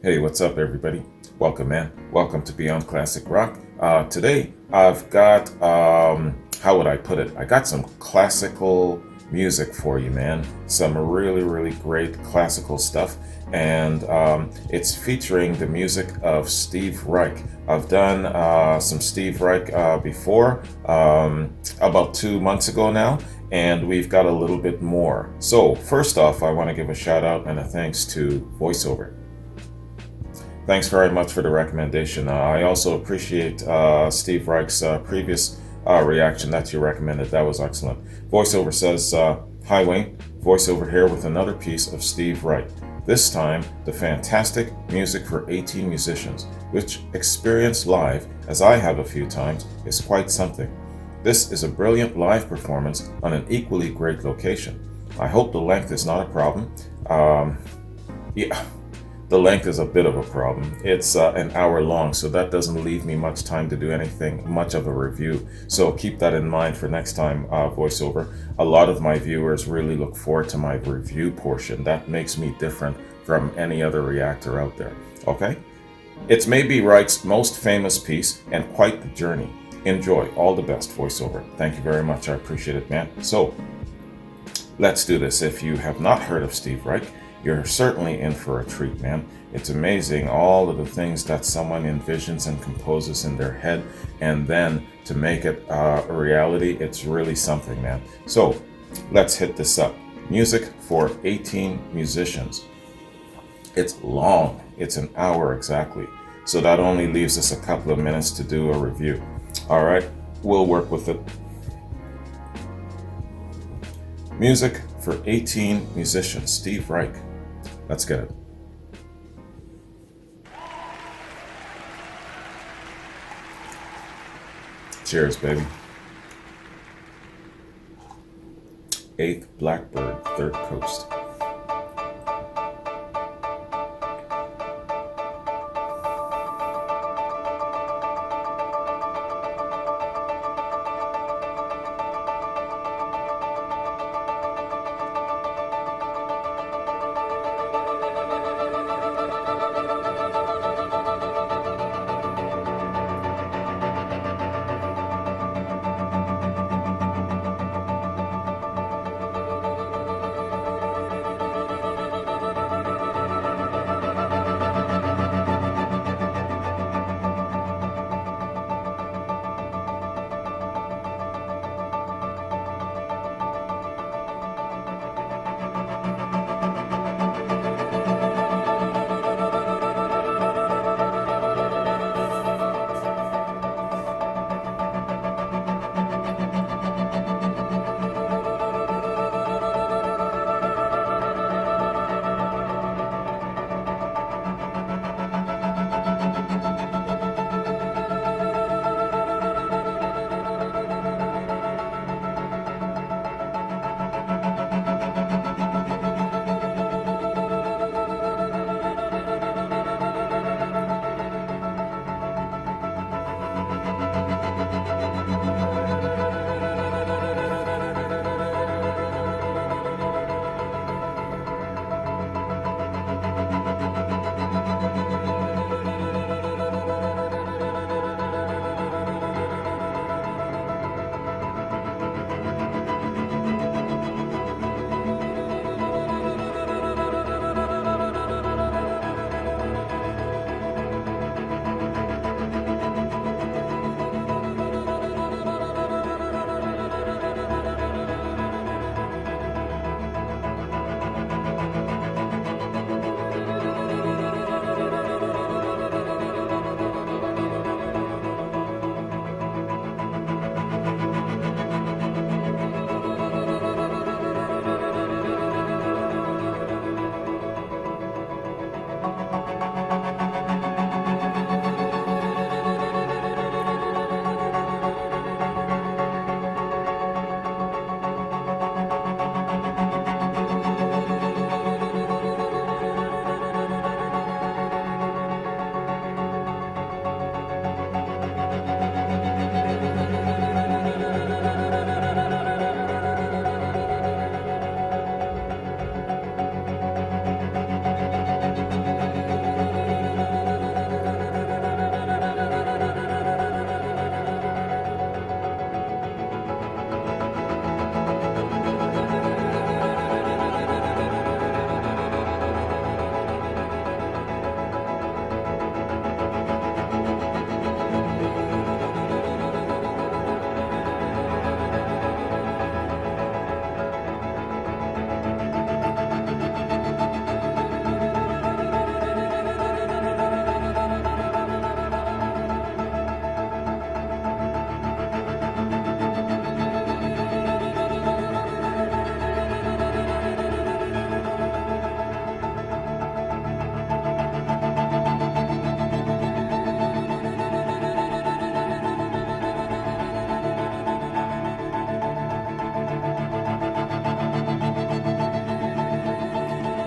Hey, what's up, everybody? Welcome, man. Welcome to Beyond Classic Rock. Today, I've got, how would I put it? I got some classical music for you, man. Some really, really great classical stuff. And it's featuring the music of Steve Reich. I've done some Steve Reich before, about 2 months ago now. And we've got a little bit more. So, first off, I want to give a shout out and a thanks to VoiceOver. Thanks very much for the recommendation. I also appreciate Steve Reich's previous reaction that you recommended. That was excellent. VoiceOver says, Hi Wayne, VoiceOver here with another piece of Steve Reich. This time, the fantastic music for 18 musicians, which experience live, as I have a few times, is quite something. This is a brilliant live performance on an equally great location. I hope the length is not a problem. Yeah. The length is a bit of a problem. It's an hour long, so that doesn't leave me much time to do anything, much of a review. So keep that in mind for next time, VoiceOver. A lot of my viewers really look forward to my review portion. That makes me different from any other reactor out there, okay? It's maybe Reich's most famous piece and quite the journey. Enjoy. All the best, VoiceOver. Thank you very much. I appreciate it, man. So, let's do this. If you have not heard of Steve Reich, you're certainly in for a treat, man. It's amazing all of the things that someone envisions and composes in their head, and then to make it a reality, it's really something, man. So let's hit this up. Music for 18 musicians. It's long. It's an hour exactly. So that only leaves us a couple of minutes to do a review. All right, we'll work with it. Music for 18 musicians. Steve Reich. Let's get it. Cheers, baby. 8th Blackbird, 3rd Coast.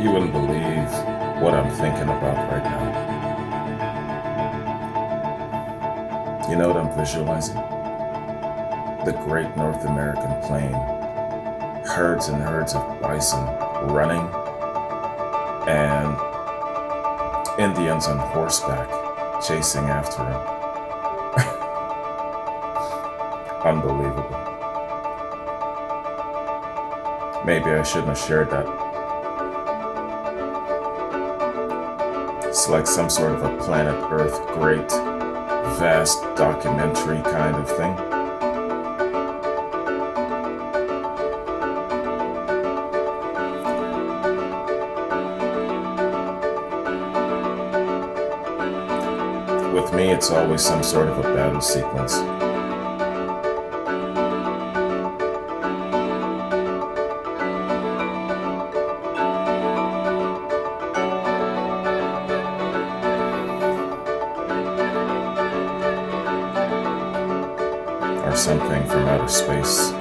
You wouldn't believe what I'm thinking about right now. You know what I'm visualizing? The Great North American Plain. Herds and herds of bison running, and Indians on horseback chasing after him. Unbelievable. Maybe I shouldn't have shared that. It's like some sort of a planet Earth great, vast documentary kind of thing. With me, it's always some sort of a battle sequence. Or something from outer space.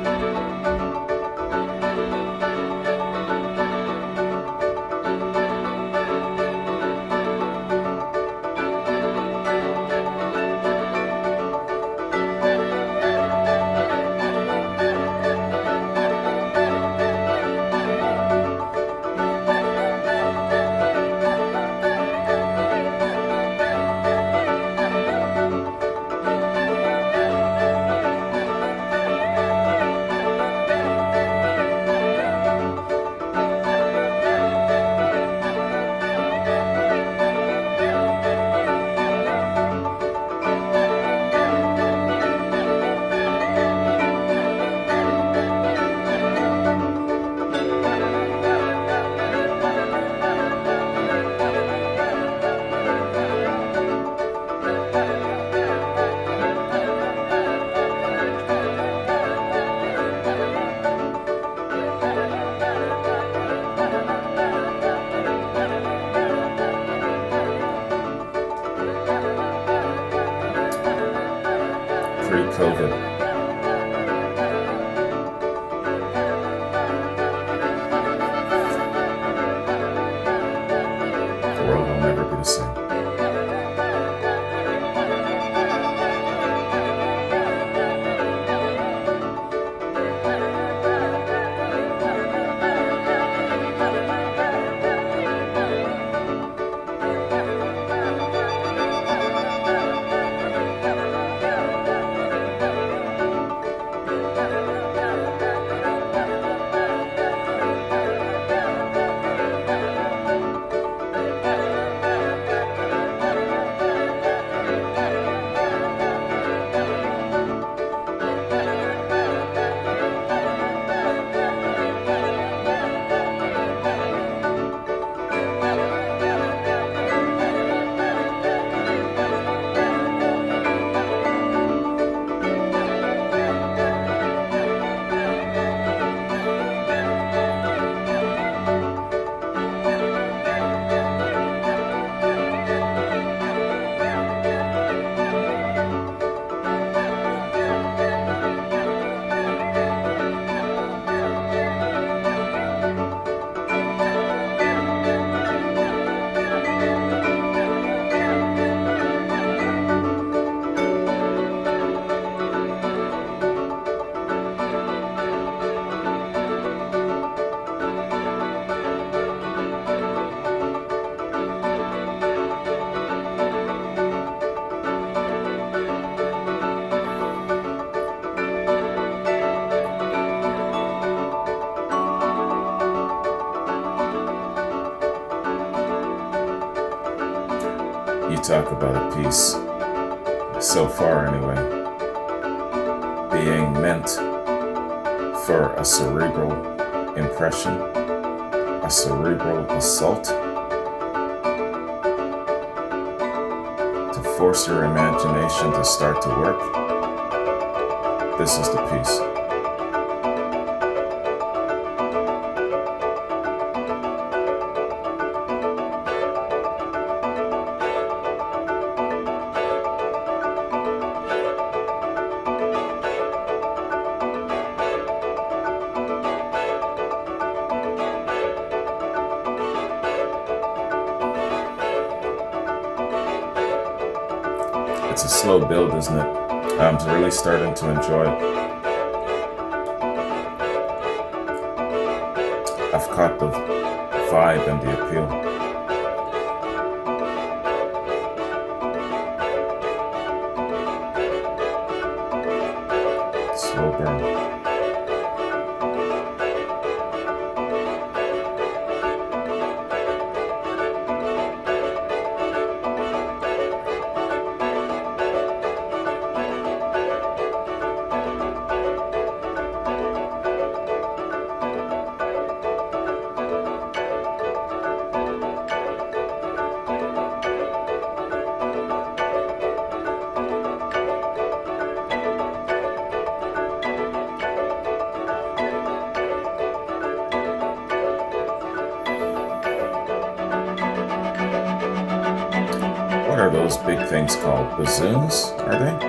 Pre-COVID. The world will never be the same. You talk about a piece, so far anyway, being meant for a cerebral impression, a cerebral assault, to force your imagination to start to work. This is the piece. It's a slow build, isn't it? I'm really starting to enjoy it. I've caught the vibe and the appeal. Slow burn. What are those big things called? Bassoons, are they?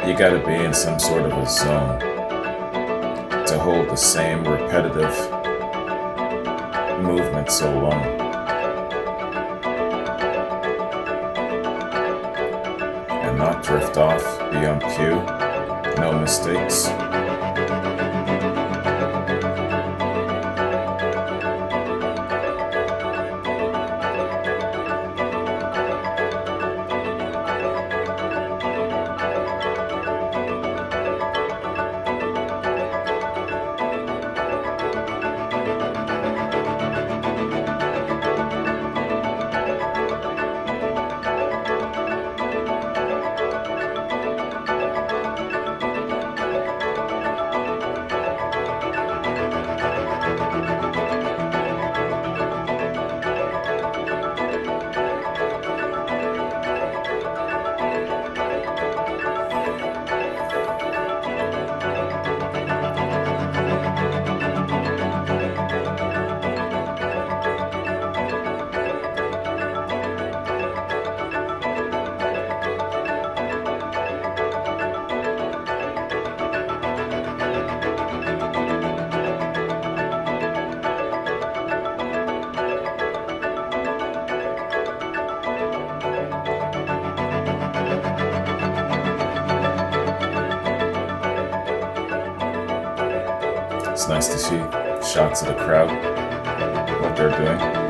You gotta be in some sort of a zone to hold the same repetitive movement so long. And not drift off, be on cue, no mistakes. It's nice to see shots of the crowd, what they're doing.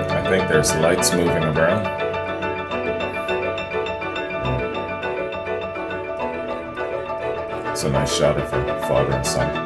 I think there's lights moving around. It's a nice shot of a father and son.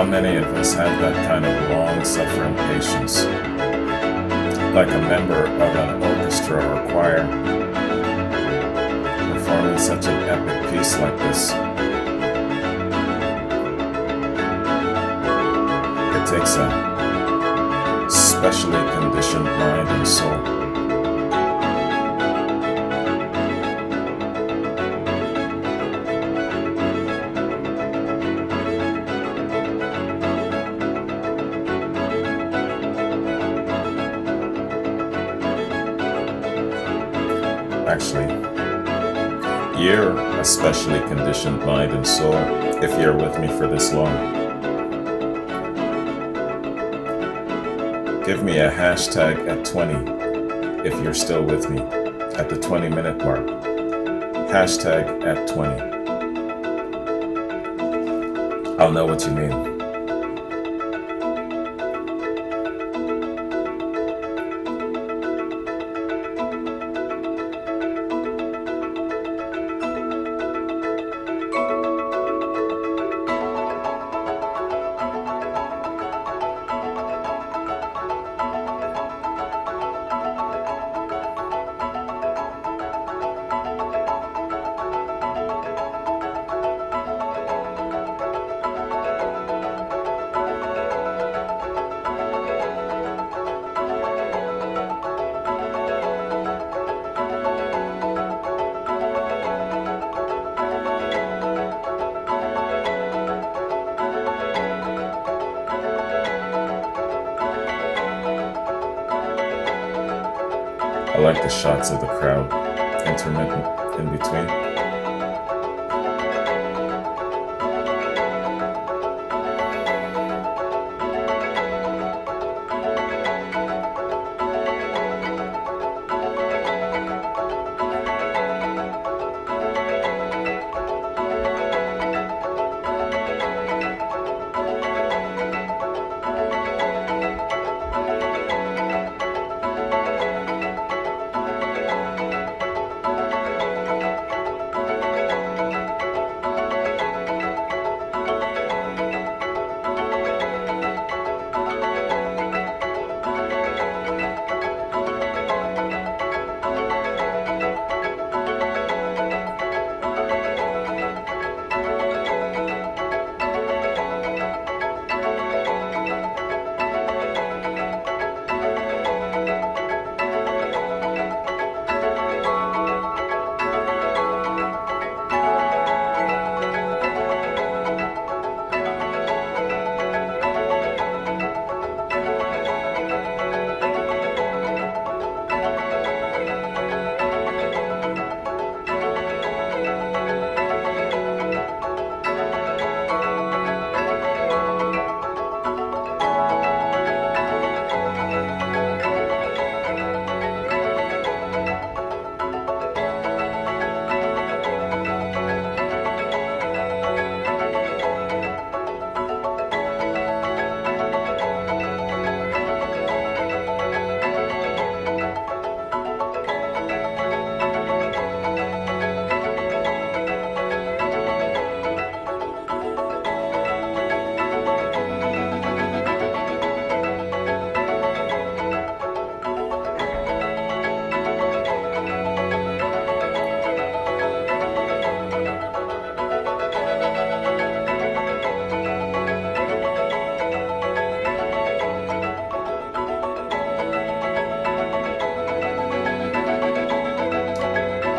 How many of us have that kind of long-suffering patience, like a member of an orchestra or choir, performing such an epic piece like this? It takes a specially conditioned mind and soul. Actually, you're a specially conditioned mind and soul if you're with me for this long. Give me a hashtag at 20 if you're still with me at the 20-minute mark. Hashtag at 20. I'll know what you mean. I like the shots of the crowd, intermittent in between.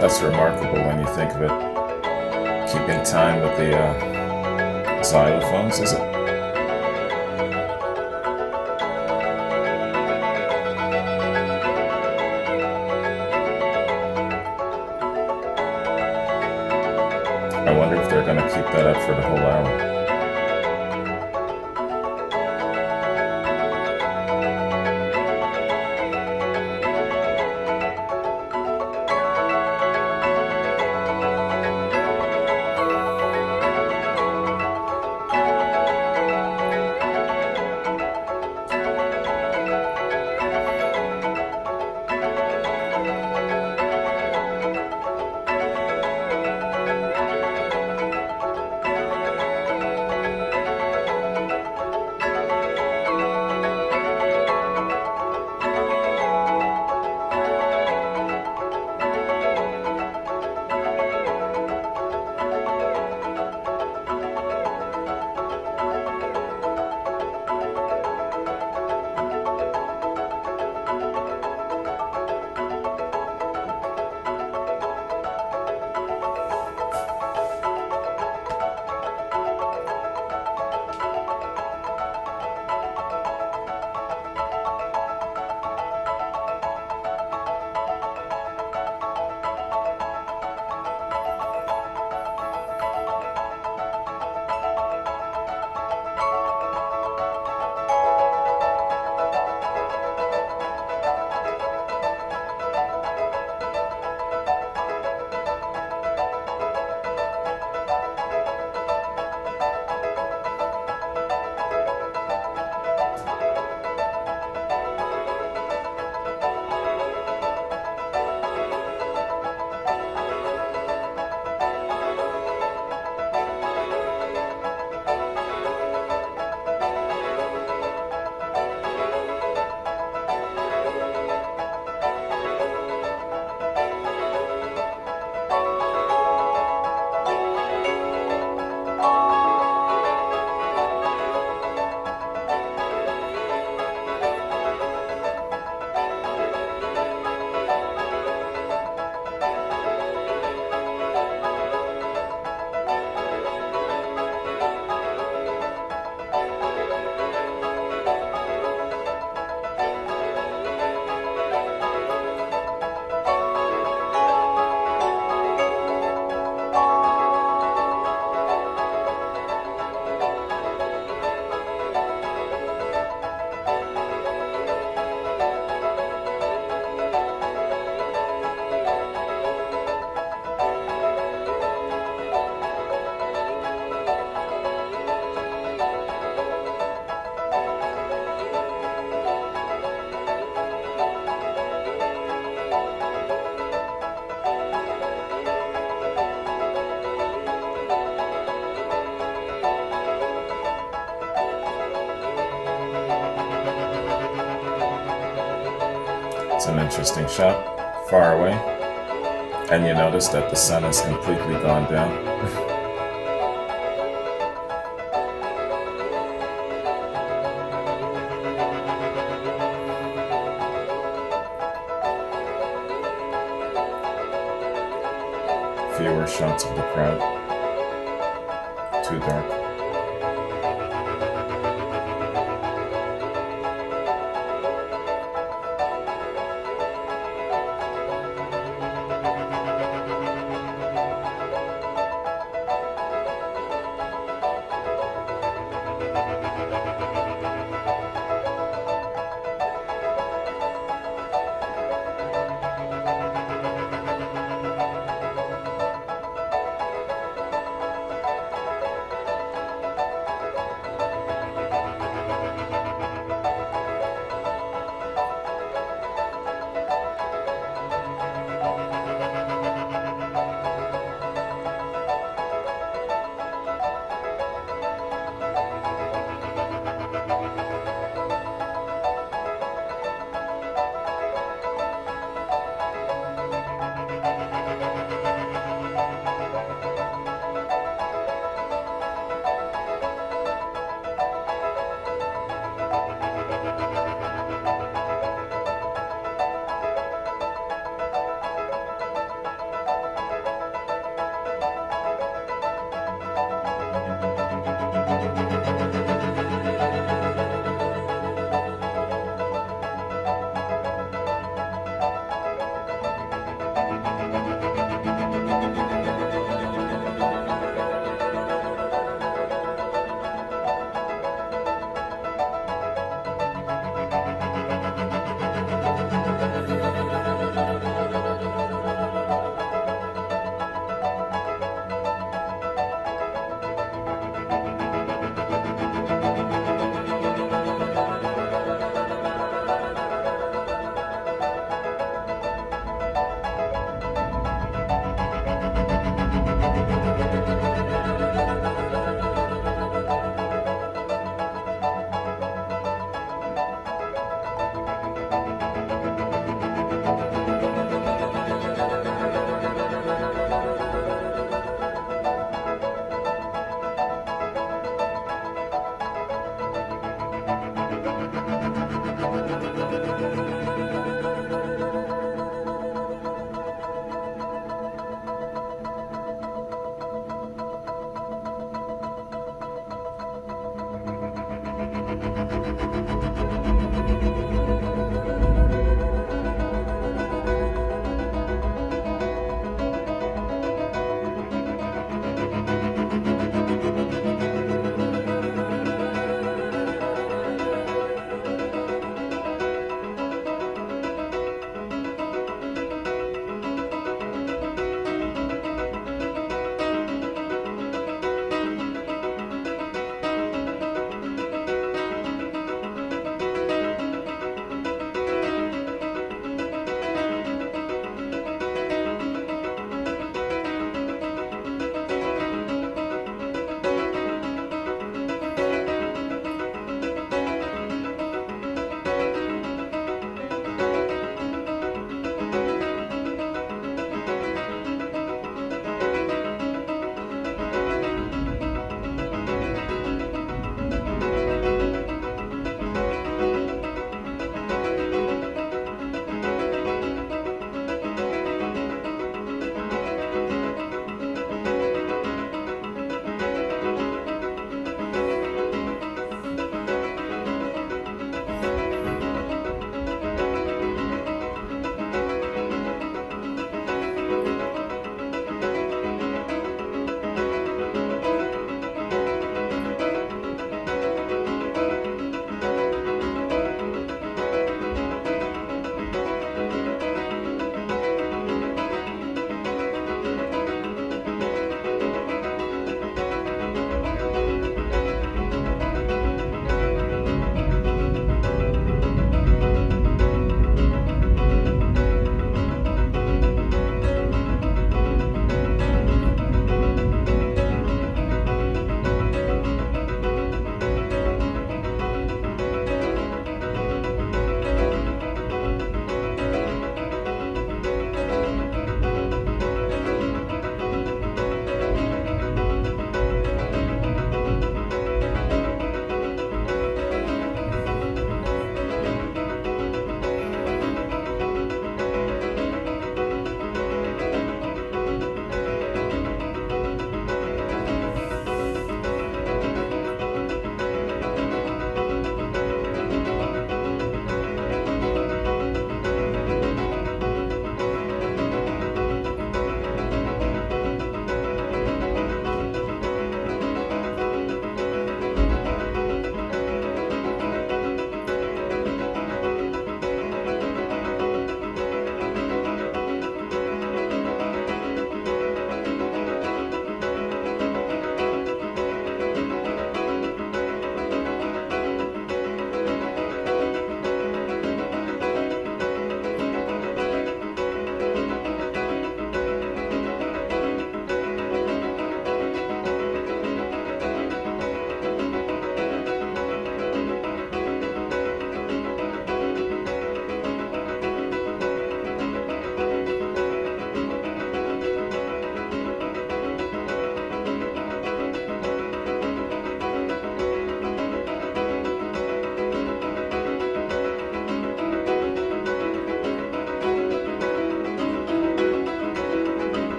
That's remarkable when you think of it. Keeping time with the xylophones, is it? I wonder if they're going to keep that up for the whole hour. It's an interesting shot, far away. And you notice that the sun has completely gone down. Fewer shots of the crowd. Too dark.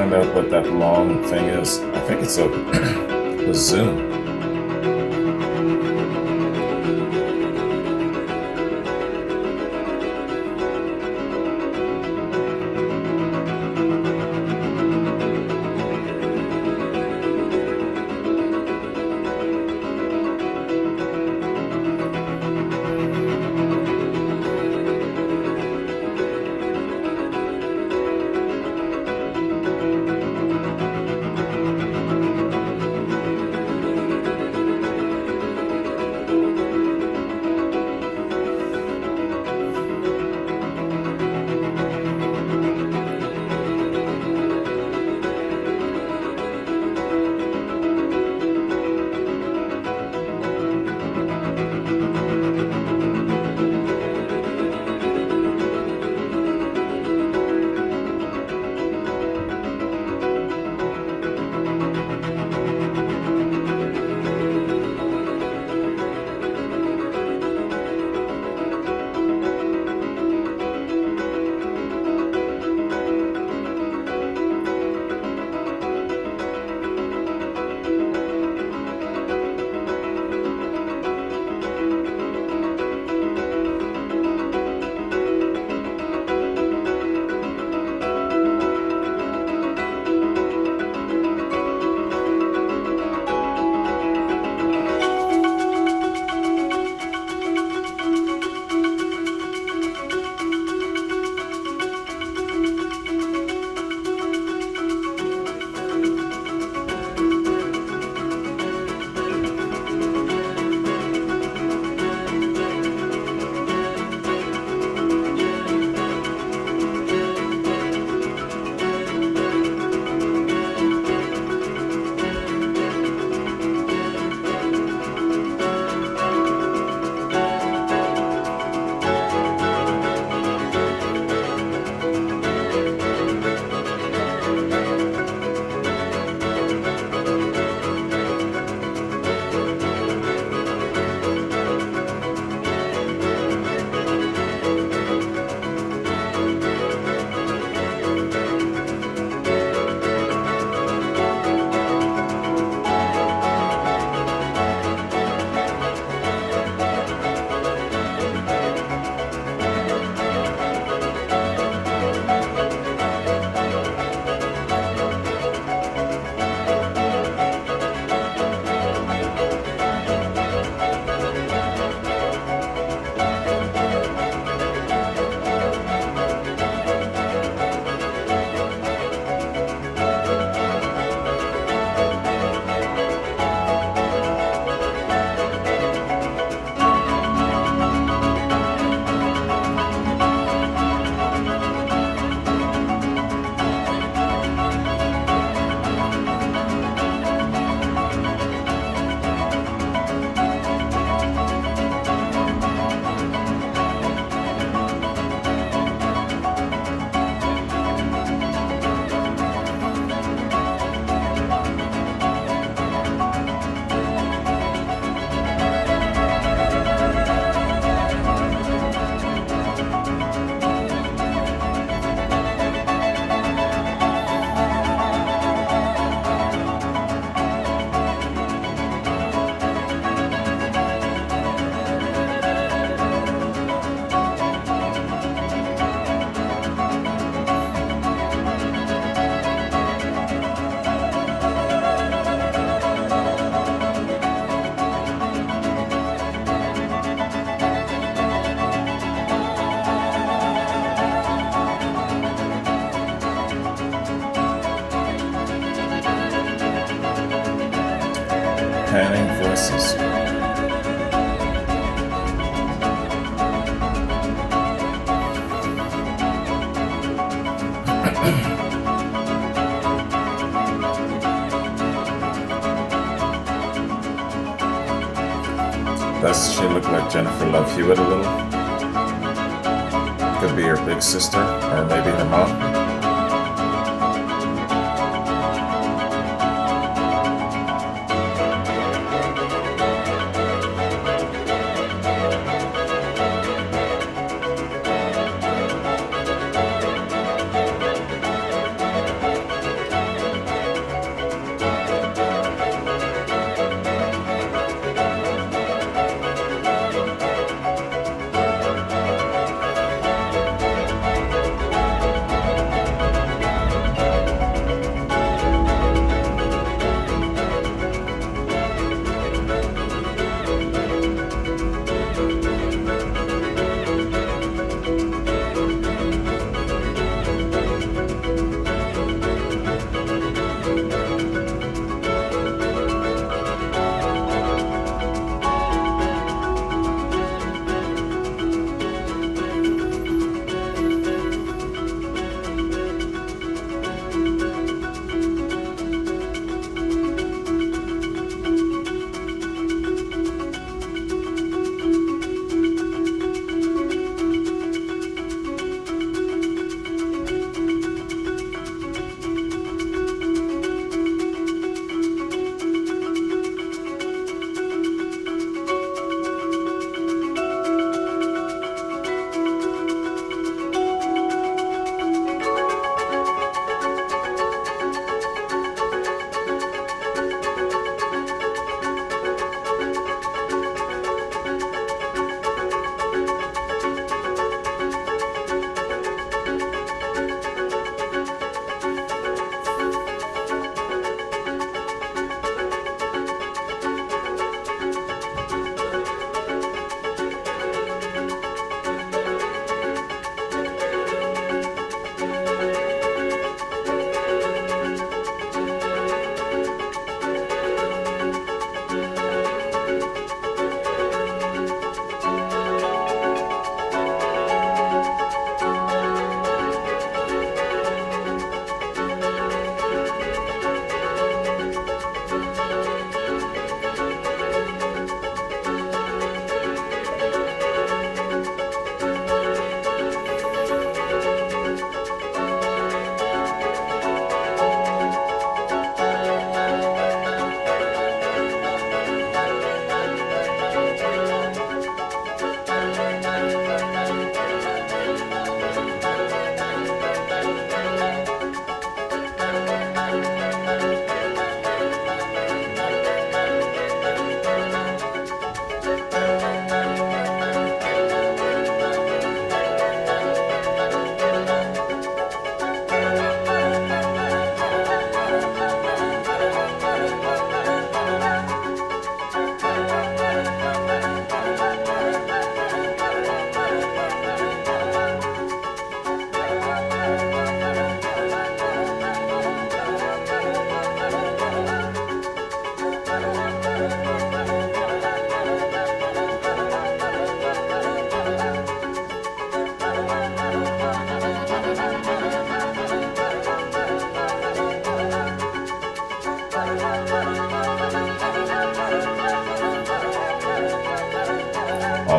find out what that long thing is. I think it's a Zoom. panning voices. Does she look like Jennifer Love Hewitt a little? Could be her big sister, or maybe her mom.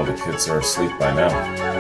the kids are asleep by now.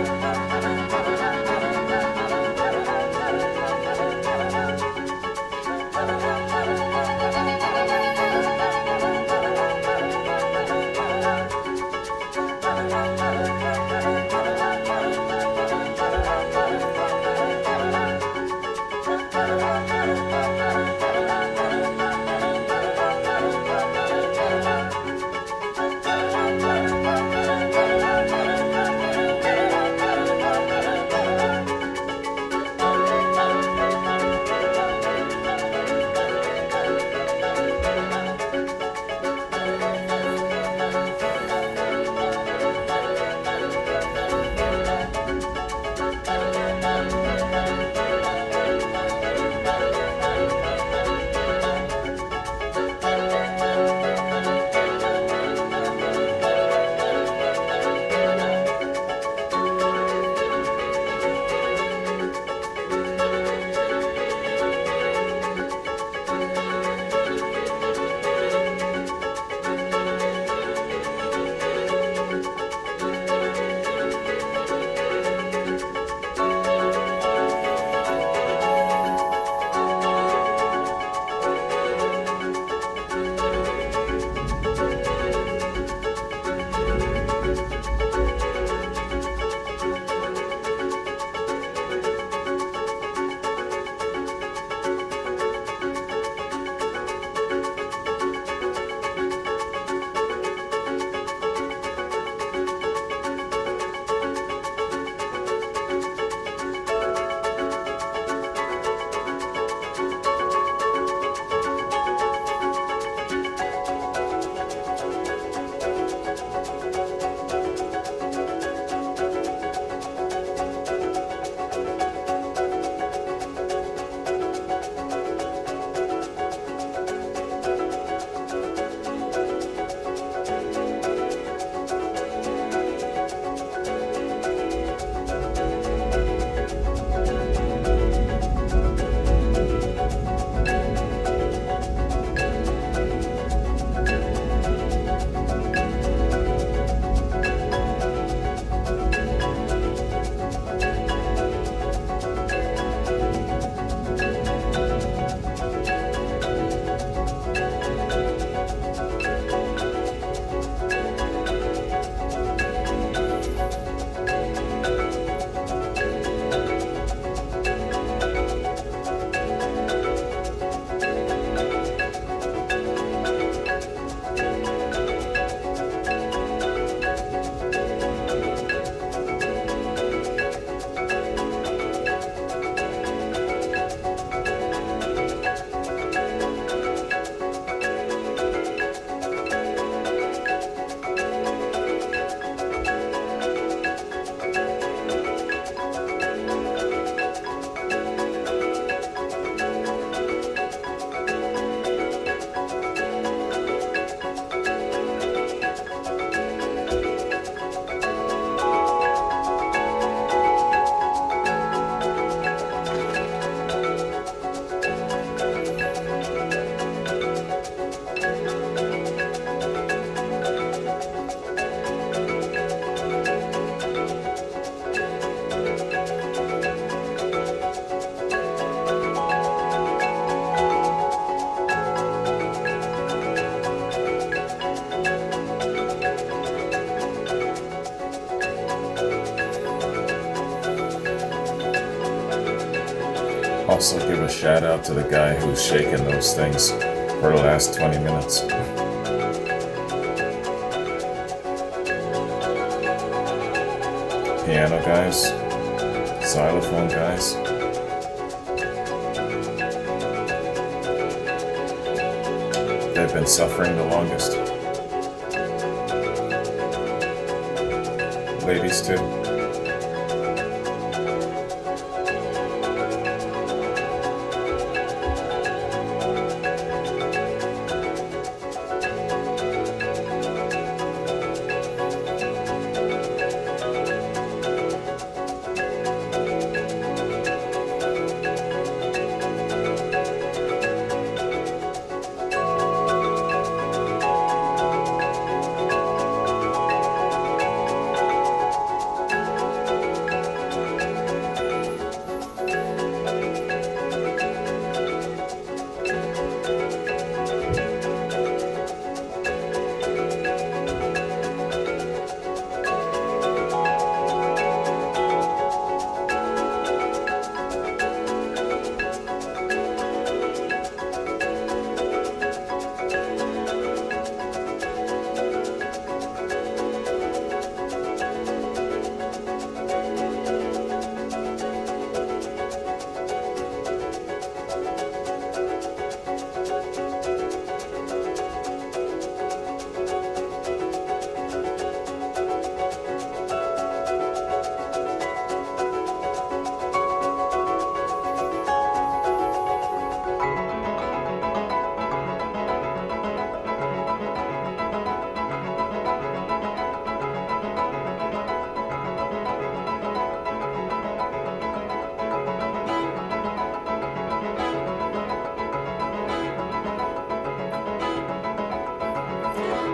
Also give a shout out to the guy who's shaking those things for the last 20 minutes. Piano guys, xylophone guys. They've been suffering the longest. Ladies too.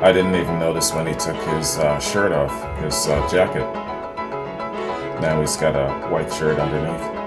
I didn't even notice when he took his shirt off, his jacket. Now he's got a white shirt underneath.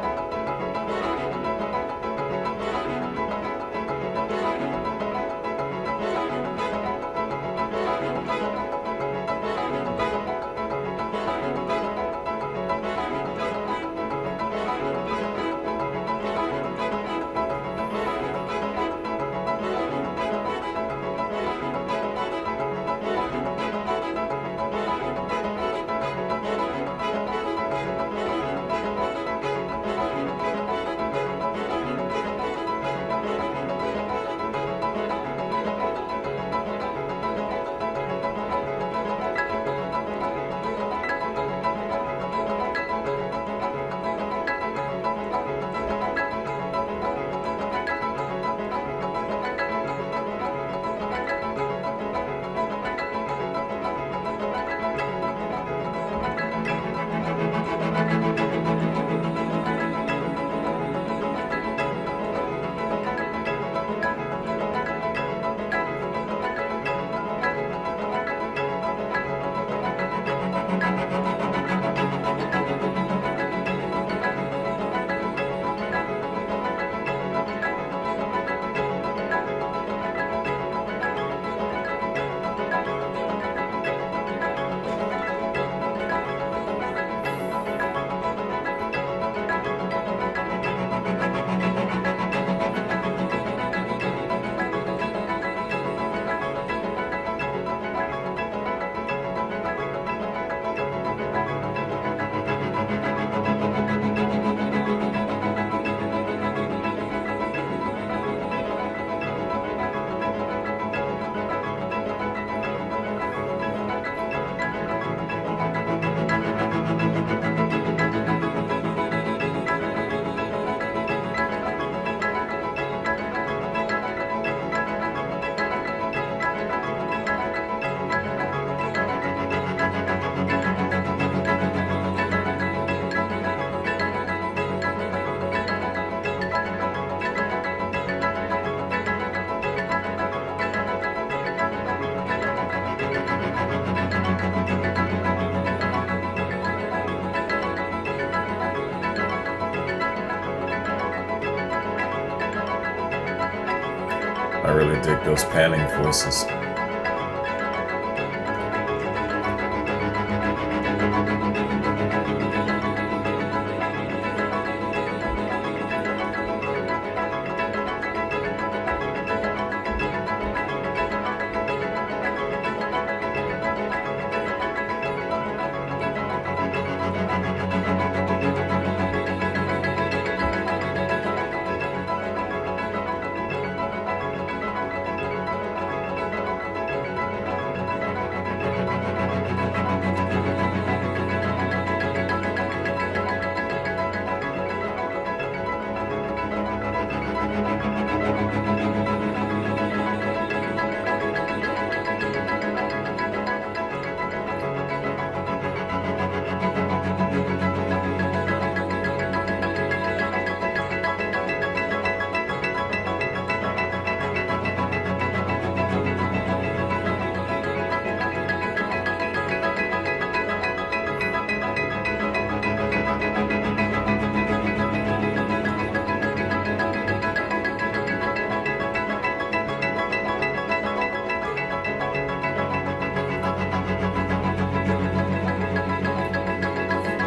I really dig those panning voices.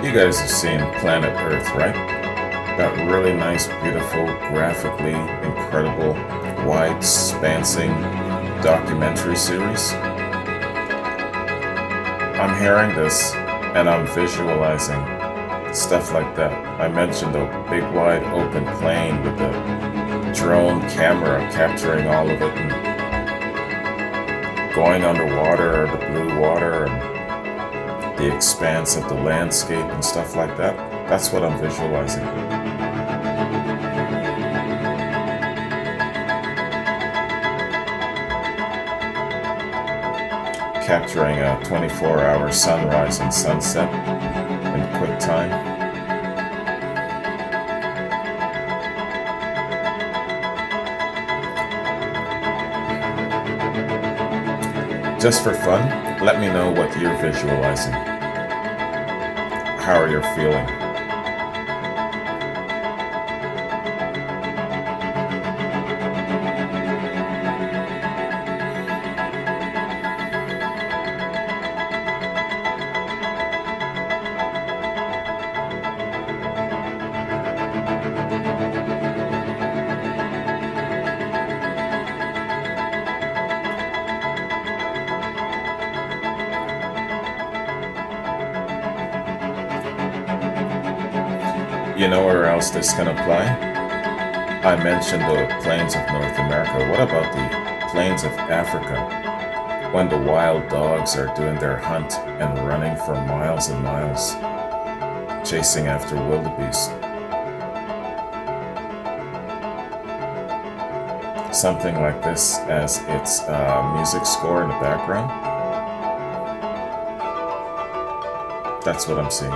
You guys have seen Planet Earth, right? That really nice, beautiful, graphically incredible, wide-spancing documentary series. I'm hearing this and I'm visualizing stuff like that. I mentioned a big, wide, open plane with the drone camera capturing all of it and going underwater, the blue water, and the expanse of the landscape and stuff like that. That's what I'm visualizing. Capturing a 24-hour sunrise and sunset in quick time. Just for fun, let me know what you're visualizing. How are you feeling? You know where else this can apply? I mentioned the plains of North America. What about the plains of Africa? When the wild dogs are doing their hunt and running for miles and miles, chasing after wildebeest. Something like this as its music score in the background. That's what I'm seeing.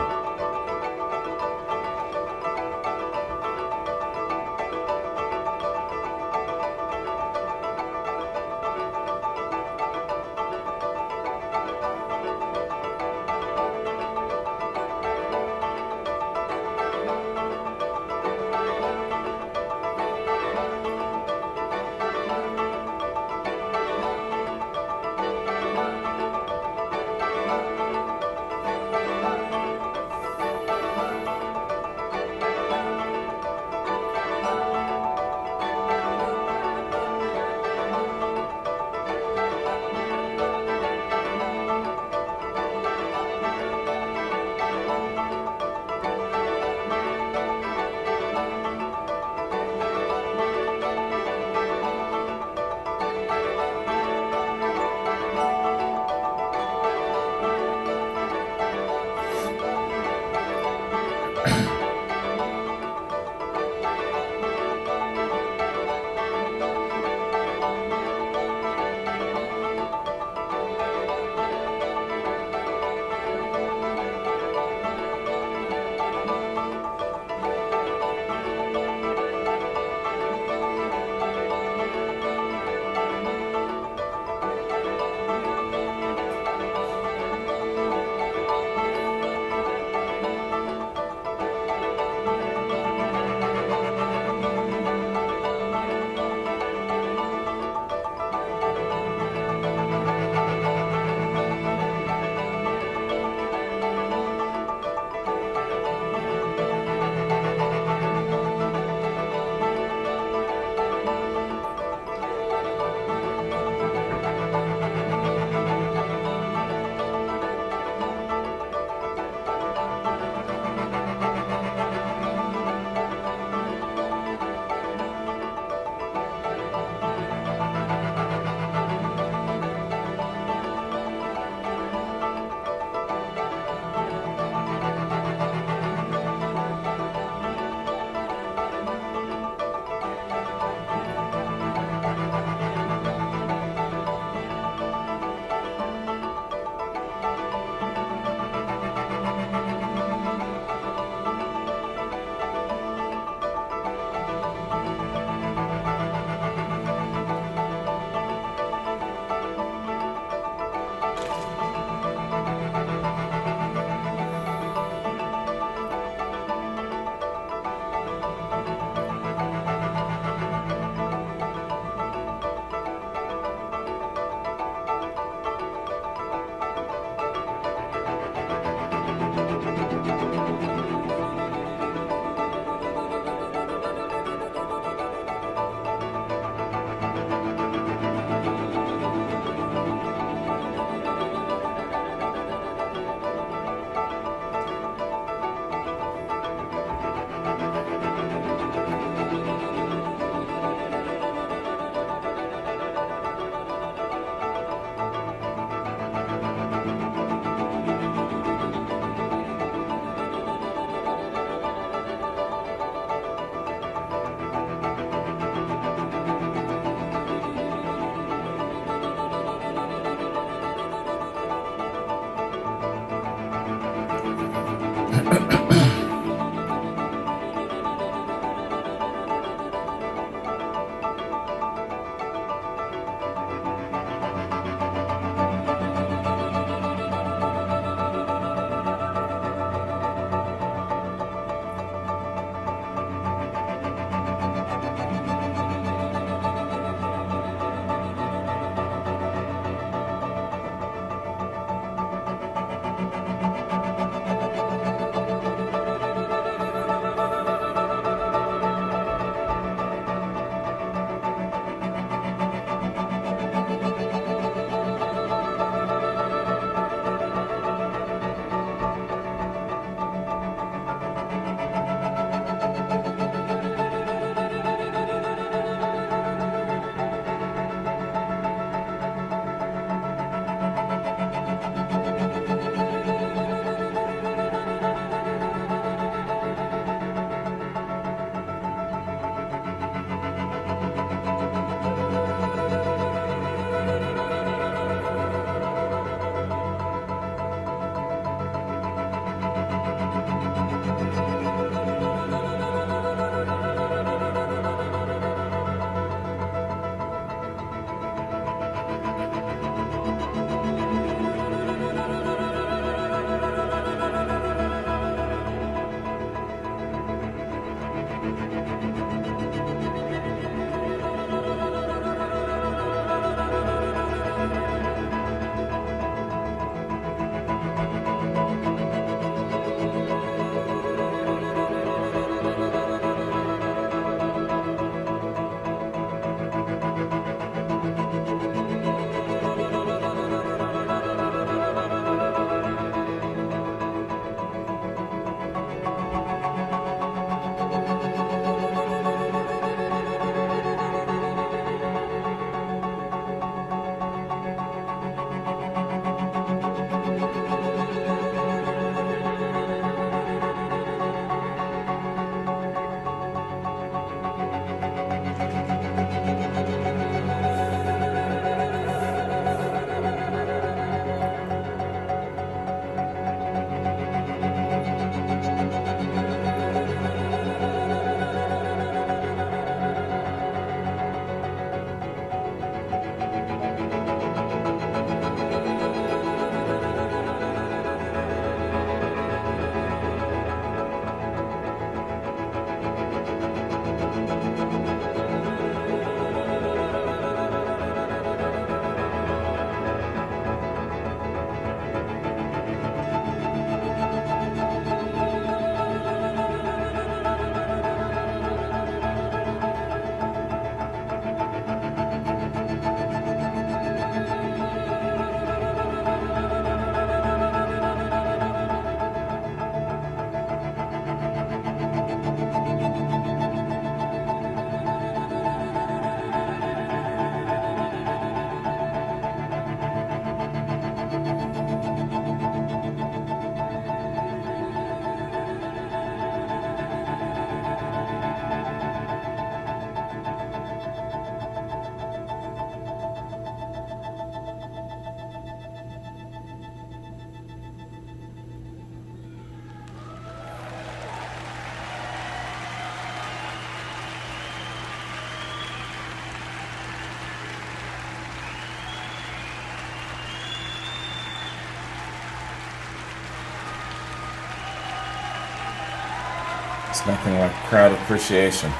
It's nothing like crowd appreciation.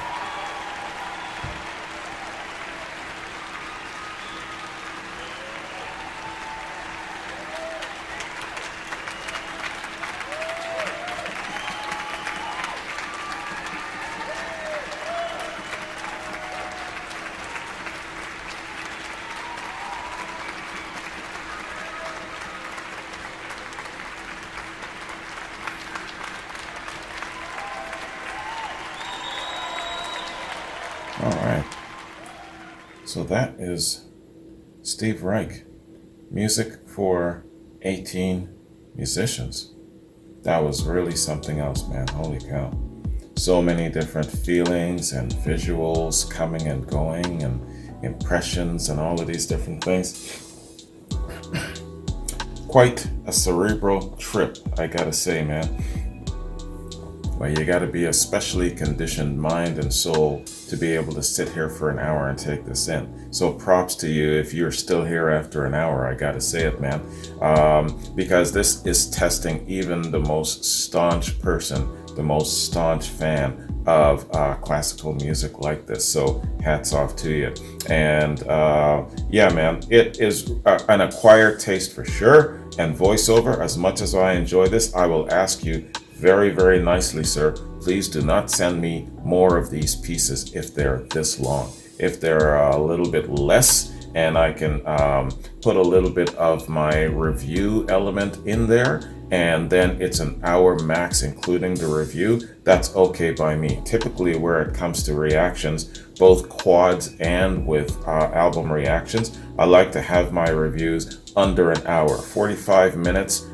All right. So that is Steve Reich, music for 18 musicians. That was really something else, man. Holy cow. So many different feelings and visuals coming and going and impressions and all of these different things. Quite a cerebral trip, I gotta say, man. Well, you gotta be a specially conditioned mind and soul to be able to sit here for an hour and take this in. So props to you if you're still here after an hour, I gotta say it, man. Because this is testing even the most staunch person, the most staunch fan of classical music like this. So hats off to you. And yeah, man, it is an acquired taste for sure. And voiceover, as much as I enjoy this, I will ask you very, very nicely, sir, please do not send me more of these pieces if they're this long. If they're a little bit less and I can put a little bit of my review element in there, and then it's an hour max including the review, that's okay by me. Typically where it comes to reactions, both quads and with album reactions, I like to have my reviews under an hour. 45 minutes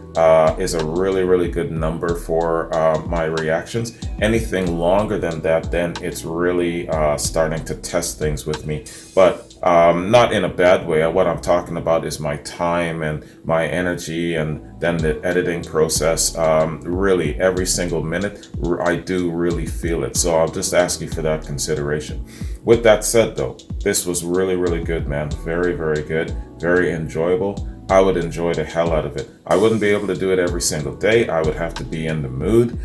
is a really, really good number for my reactions. Anything longer than that, then it's really starting to test things with me. But not in a bad way. What I'm talking about is my time and my energy, and then the editing process. Really, every single minute, I do really feel it. So I'll just ask you for that consideration. With that said, though, this was really, really good, man. Very, very good. Very enjoyable. I would enjoy the hell out of it. I wouldn't be able to do it every single day. I would have to be in the mood,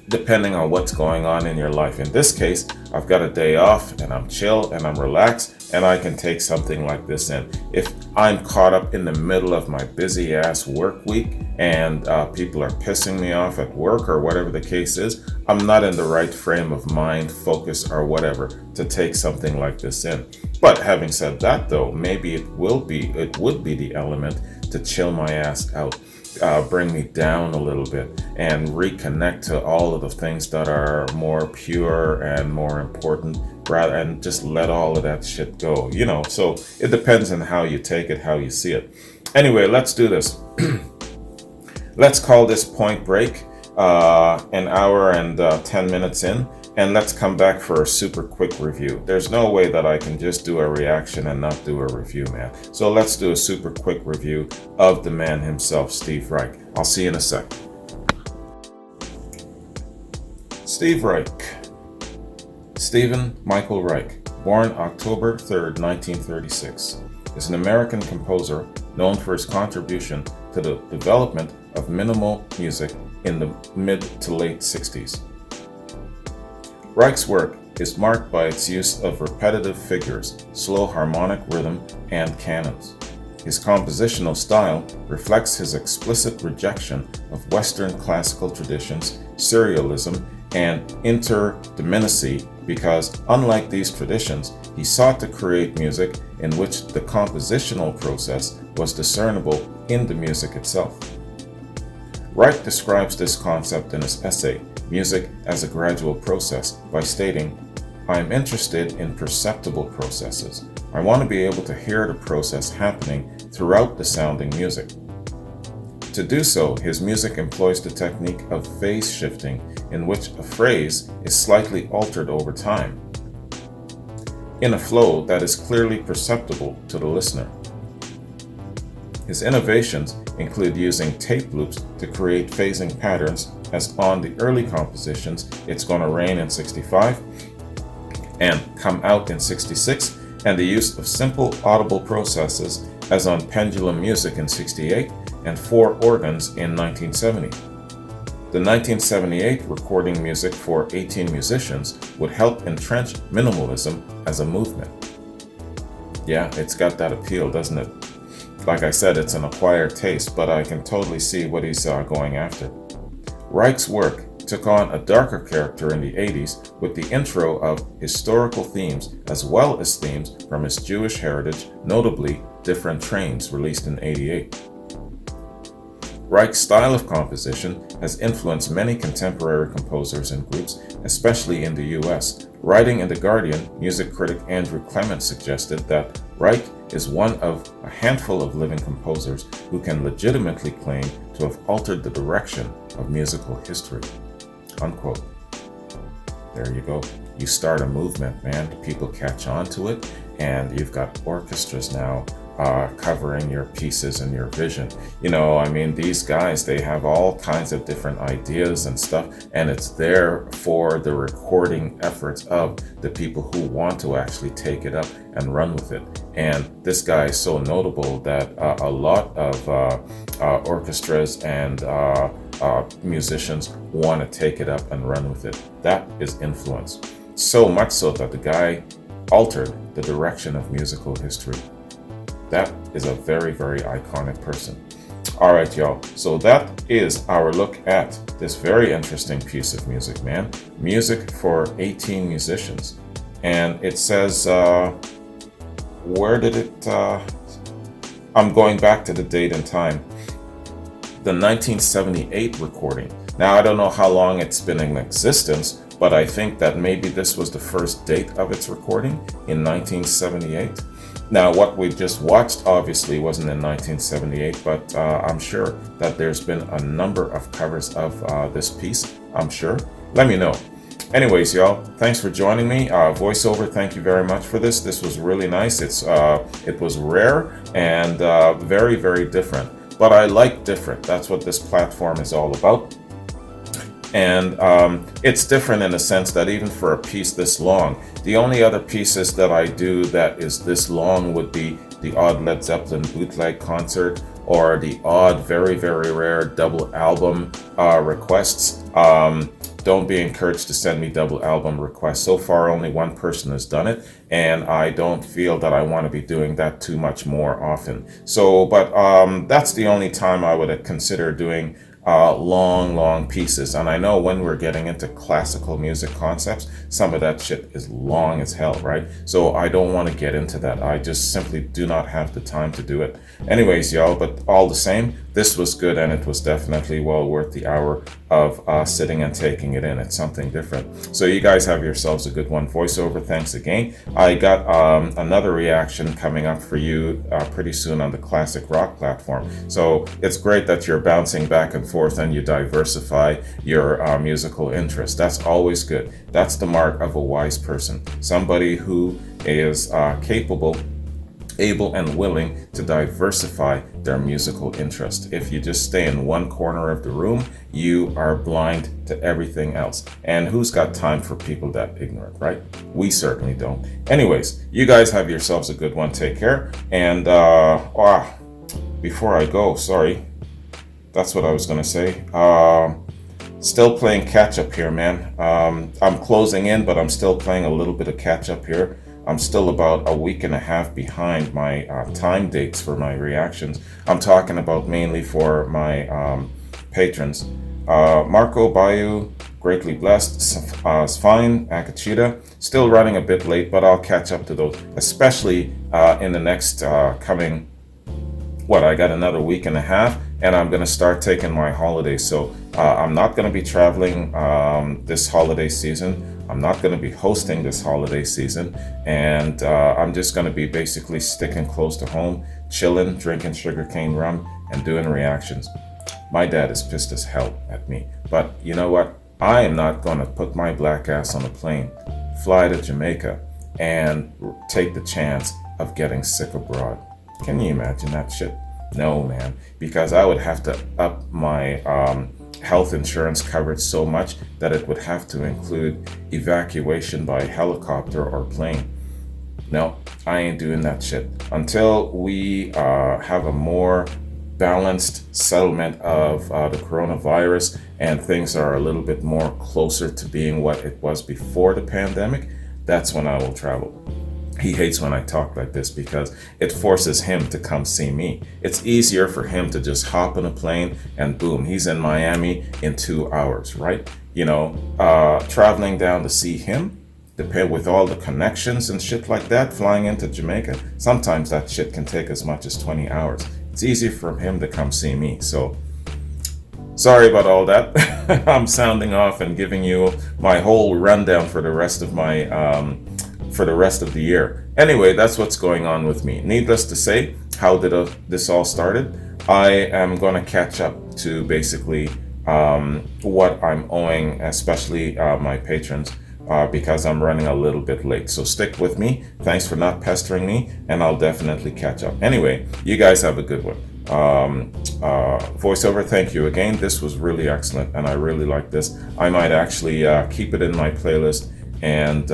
depending on what's going on in your life. In this case, I've got a day off and I'm chill and I'm relaxed and I can take something like this in. If I'm caught up in the middle of my busy ass work week and people are pissing me off at work or whatever the case is, I'm not in the right frame of mind, focus, or whatever to take something like this in. But having said that, though, maybe it would be the element to chill my ass out, bring me down a little bit, and reconnect to all of the things that are more pure and more important, rather, and just let all of that shit go, you know. So it depends on how you take it, how you see it. Anyway, let's do this. Let's call this Point Break, an hour and 10 minutes in. And let's come back for a super quick review. There's no way that I can just do a reaction and not do a review, man. So let's do a super quick review of the man himself, Steve Reich. I'll see you in a sec. Steve Reich. Stephen Michael Reich, born October 3rd, 1936, is an American composer known for his contribution to the development of minimal music in the mid to late 60s. Reich's work is marked by its use of repetitive figures, slow harmonic rhythm, and canons. His compositional style reflects his explicit rejection of Western classical traditions, serialism, and interdominacy because, unlike these traditions, he sought to create music in which the compositional process was discernible in the music itself. Reich describes this concept in his essay, Music as a Gradual Process, by stating, "I am interested in perceptible processes. I want to be able to hear the process happening throughout the sounding music." To do so, his music employs the technique of phase shifting, in which a phrase is slightly altered over time, in a flow that is clearly perceptible to the listener. His innovations include using tape loops to create phasing patterns, as on the early compositions It's Gonna Rain in '65 and Come Out in '66, and the use of simple audible processes as on Pendulum Music in '68 and Four Organs in 1970. The 1978 recording music for 18 musicians would help entrench minimalism as a movement. Yeah, it's got that appeal, doesn't it? Like I said, it's an acquired taste, but I can totally see what he's going after. Reich's work took on a darker character in the 80s with the intro of historical themes as well as themes from his Jewish heritage, notably Different Trains, released in '88. Reich's style of composition has influenced many contemporary composers and groups, especially in the US. Writing in The Guardian, music critic Andrew Clement suggested that Reich is one of a handful of living composers who can legitimately claim to have altered the direction of musical history. Unquote. There you go. You start a movement, man. People catch on to it, and you've got orchestras now covering your pieces and your vision. These guys, they have all kinds of different ideas and stuff, and it's there for the recording efforts of the people who want to actually take it up and run with it. And this guy is so notable that a lot of orchestras and musicians want to take it up and run with it. That is influence. So much so that the guy altered the direction of musical history. That is a very, very iconic person. All right, y'all. So that is our look at this very interesting piece of music, man. Music for 18 musicians. And it says, where did it... I'm going back to the date and time. The 1978 recording. Now, I don't know how long it's been in existence, but I think that maybe this was the first date of its recording in 1978. Now, what we just watched obviously wasn't in 1978, but I'm sure that there's been a number of covers of this piece, I'm sure. Let me know. Anyways, y'all, thanks for joining me. Voiceover, thank you very much for this. This was really nice. It was rare and very, very different. But I like different. That's what this platform is all about. And it's different in the sense that even for a piece this long, the only other pieces that I do that is this long would be the odd Led Zeppelin bootleg concert or the odd, very, very rare double album requests. Don't be encouraged to send me double album requests. So far, only one person has done it, and I don't feel that I want to be doing that too much more often. But that's the only time I would consider doing long pieces. And I know when we're getting into classical music concepts, some of that shit is long as hell, right? So I don't want to get into that. I just simply do not have the time to do it. Anyways, y'all, but all the same, this was good, and it was definitely well worth the hour of sitting and taking it in. It's something different. So you guys have yourselves a good one. Voiceover, thanks again. I got another reaction coming up for you pretty soon on the Classic Rock platform. So it's great that you're bouncing back and forth and you diversify your musical interest. That's always good. That's the mark of a wise person. Somebody who is capable, able, and willing to diversify their musical interest. If you just stay in one corner of the room, you are blind to everything else. And who's got time for people that ignorant, right? We certainly don't. Anyways, you guys have yourselves a good one. Take care. And before I go, sorry, that's what I was gonna say. Still playing catch up here, man. I'm closing in, but I'm still playing a little bit of catch up here. I'm still about a week and a half behind my time dates for my reactions. I'm talking about mainly for my patrons. Marco Bayou, greatly blessed. Sfine Akachita, still running a bit late, but I'll catch up to those, especially in the next coming, I got another week and a half, and I'm going to start taking my holidays. So I'm not going to be traveling this holiday season. I'm not going to be hosting this holiday season, and I'm just going to be basically sticking close to home, chilling, drinking sugarcane rum, and doing reactions. My dad is pissed as hell at me, but you know what? I am not going to put my black ass on a plane, fly to Jamaica, and take the chance of getting sick abroad. Can you imagine that shit? No, man, because I would have to up my health insurance coverage so much that it would have to include evacuation by helicopter or plane. No, I ain't doing that shit. Until we have a more balanced settlement of the coronavirus and things are a little bit more closer to being what it was before the pandemic, that's when I will travel. He hates when I talk like this because it forces him to come see me. It's easier for him to just hop on a plane and boom, he's in Miami in 2 hours, right? Traveling down to see him, with all the connections and shit like that, flying into Jamaica, sometimes that shit can take as much as 20 hours. It's easier for him to come see me. So sorry about all that. I'm sounding off and giving you my whole rundown for the rest of the year. Anyway, that's what's going on with me. Needless to say, how did this all started? I am going to catch up to basically what I'm owing, especially my patrons, because I'm running a little bit late. So stick with me. Thanks for not pestering me, and I'll definitely catch up. Anyway, you guys have a good one. Voiceover, thank you again. This was really excellent, and I really like this. I might actually keep it in my playlist and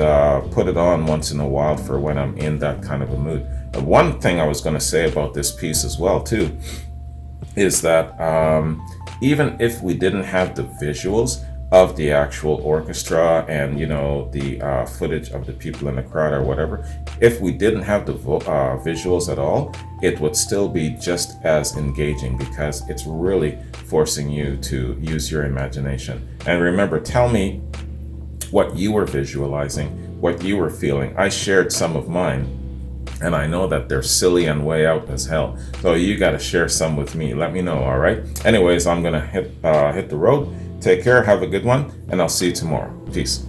put it on once in a while for when I'm in that kind of a mood. One thing I was going to say about this piece as well too is that even if we didn't have the visuals of the actual orchestra and the footage of the people in the crowd or whatever, if we didn't have the visuals at all, it would still be just as engaging because it's really forcing you to use your imagination. And remember, tell me what you were visualizing, what you were feeling. I shared some of mine, and I know that they're silly and way out as hell. So you got to share some with me. Let me know, all right? Anyways, I'm going to hit the road. Take care, have a good one, and I'll see you tomorrow. Peace.